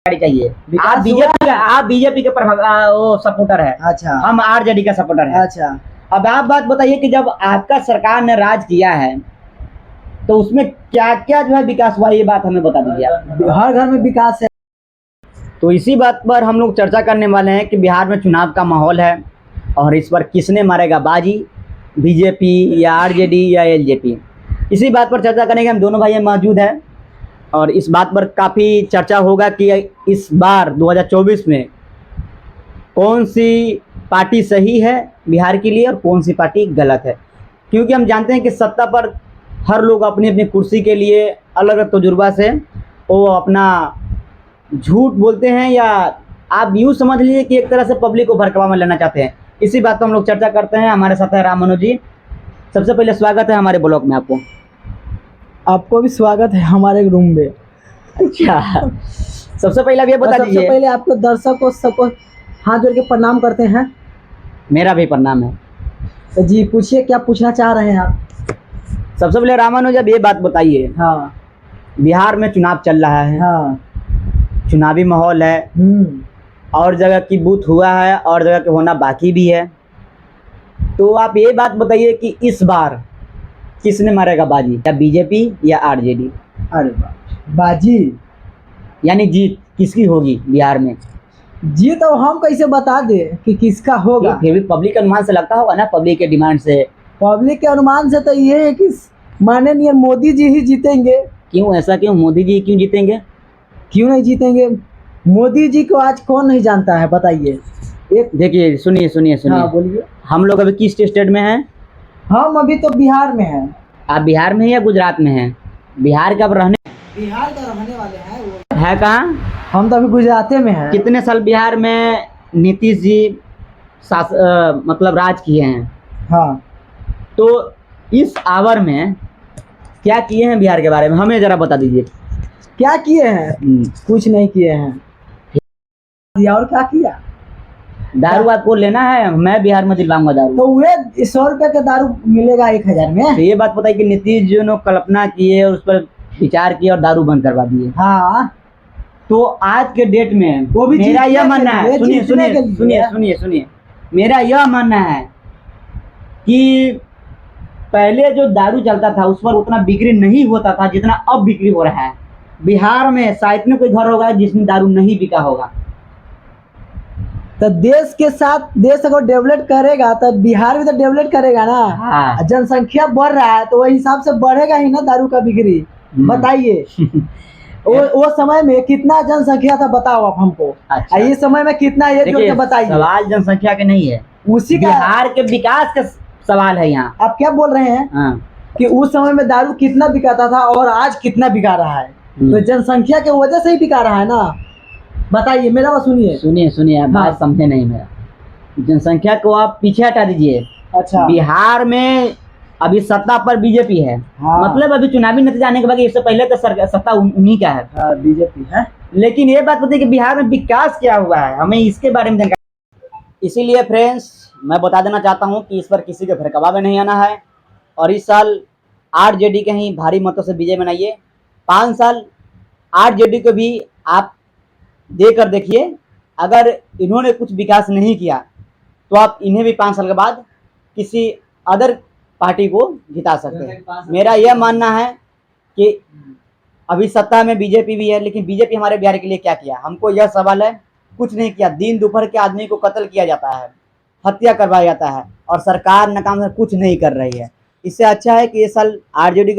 गाड़ी चाहिए। विकास आप बीजेपी के वो सपोर्टर है, अच्छा हम आरजेडी का सपोर्टर है। अच्छा। अब आप बात बताइए कि जब आपका सरकार ने राज किया है तो उसमें क्या क्या जो है विकास हुआ, ये बात हमें बता दीजिए आप। हर घर में विकास है। तो इसी बात पर हम लोग चर्चा करने वाले हैं कि बिहार में चुनाव का माहौल है और इस पर किसने मारेगा बाजी, बीजेपी या आरजेडी या एलजेपी। इसी बात पर चर्चा करने के हम दोनों भाई मौजूद हैं और इस बात पर काफ़ी चर्चा होगा कि इस बार 2024 में कौन सी पार्टी सही है बिहार के लिए और कौन सी पार्टी गलत है। क्योंकि हम जानते हैं कि सत्ता पर हर लोग अपनी अपनी कुर्सी के लिए अलग अलग तजुर्बा से वो अपना झूठ बोलते हैं, या आप यूँ समझ लीजिए कि एक तरह से पब्लिक को भड़कवा में लेना चाहते हैं। इसी बात पर हम लोग चर्चा करते हैं। हमारे साथ है राम मनोज जी। सबसे पहले स्वागत है हमारे ब्लॉग में आपको। आपको भी स्वागत है हमारे रूम में। अच्छा, सबसे पहले आप ये बता दीजिए। सबसे पहले आपको दर्शकों सबको हाथ जोड़ के प्रणाम करते हैं। मेरा भी प्रणाम है। तो जी पूछिए, क्या पूछना चाह रहे हैं आप। सबसे पहले राम मनोज अब ये बात बताइए, हाँ बिहार में चुनाव चल रहा है, हाँ चुनावी माहौल है, और जगह की बूथ हुआ है और जगह के होना बाकी भी है। तो आप ये बात बताइए कि इस बार किसने मारेगा बाजी, या बीजेपी या आरजेडी। अरे बाजी यानी जीत किसकी होगी बिहार में। जी तो हम कैसे बता दे कि किसका होगा। फिर भी पब्लिक के अनुमान से लगता होगा ना, पब्लिक के डिमांड से। पब्लिक के अनुमान से तो ये है कि माननीय मोदी जी ही जीतेंगे। क्यों ऐसा, क्यों मोदी जी क्यों जीतेंगे। क्यों नहीं जीतेंगे, मोदी जी को आज कौन नहीं जानता है बताइए। एक देखिए, सुनिए सुनिए सुनिए। हाँ बोलिए। हम लोग अभी किस स्टेट में हैं। हम अभी तो बिहार में हैं। आप बिहार में हैं या गुजरात में हैं। बिहार का बिहार का रहने वाले हैं वो। है कहाँ। हम तो अभी गुजरात में हैं। कितने साल बिहार में नीतीश जी मतलब राज किए हैं। हाँ तो इस आवर में क्या किए हैं बिहार के बारे में हमें ज़रा बता दीजिए। क्या किए हैं, कुछ नहीं किए हैं। और क्या किया। दारू आपको लेना है, मैं बिहार में दिलवाऊंगा दारू। तो वे 100 रुपए का दारू मिलेगा 1000 में। तो ये बात बताइए कि नीतीश जी ने कल्पना किए और उस पर विचार किए और दारू बंद करवा दिए। हाँ तो आज के डेट में वो भी मेरा यह मानना है, सुनिए सुनिए सुनिए सुनिए सुनिए, मेरा यह मानना है कि पहले जो दारू चलता था उस पर उतना बिक्री नहीं होता था जितना अब बिक्री हो रहा है। बिहार में शायद में कोई घर होगा जिसमें दारू नहीं बिका होगा। तो देश के साथ देश अगर डेवलप करेगा तो बिहार भी तो डेवलप करेगा ना। हाँ। जनसंख्या बढ़ रहा है तो वही हिसाब से बढ़ेगा ही ना दारू का बिक्री। बताइए वो समय में कितना जनसंख्या था बताओ आप हमको। अच्छा। ये समय में कितना ये जोड़ के बताइए। सवाल जनसंख्या के नहीं है, उसी का बिहार के विकास का सवाल है यहाँ। आप क्या बोल रहे हैं। हाँ। कि उस समय में दारू कितना बिकाता था और आज कितना बिका रहा है। तो जनसंख्या के वजह से ही बिका रहा है ना। बताइए, मेरा बात सुनिए। सुनिए सुनिए, हाँ। बात समझे नहीं मेरा। जनसंख्या को आप पीछे हटा दीजिए। अच्छा। बिहार में अभी सत्ता पर बीजेपी है। हाँ। मतलब अभी चुनावी नतीजा आने के बाद इससे पहले तो सत्ता उन्हीं का है। बीजेपी है। लेकिन ये बात बताइए कि बिहार में विकास क्या हुआ है, हमें इसके बारे में जानकारी। इसीलिए फ्रेंड्स मैं बता देना चाहता हूँ कि इस पर किसी के भड़कावा में नहीं आना है और इस साल आरजेडी के ही भारी मतों से विजय बनाइए। 5 साल आरजेडी को भी आप देकर देखिए, अगर इन्होंने कुछ विकास नहीं किया तो आप इन्हें भी 5 साल के बाद किसी अदर पार्टी को जिता सकते हैं। मेरा यह मानना है कि अभी सत्ता में बीजेपी भी है, लेकिन बीजेपी हमारे बिहार के लिए क्या किया, हमको यह सवाल है। कुछ नहीं किया। दिन दोपहर के आदमी को कत्ल किया जाता है, हत्या करवाया जाता है और सरकार नाकाम से कुछ नहीं कर रही है। इससे अच्छा है कि ये साल आरजेडी के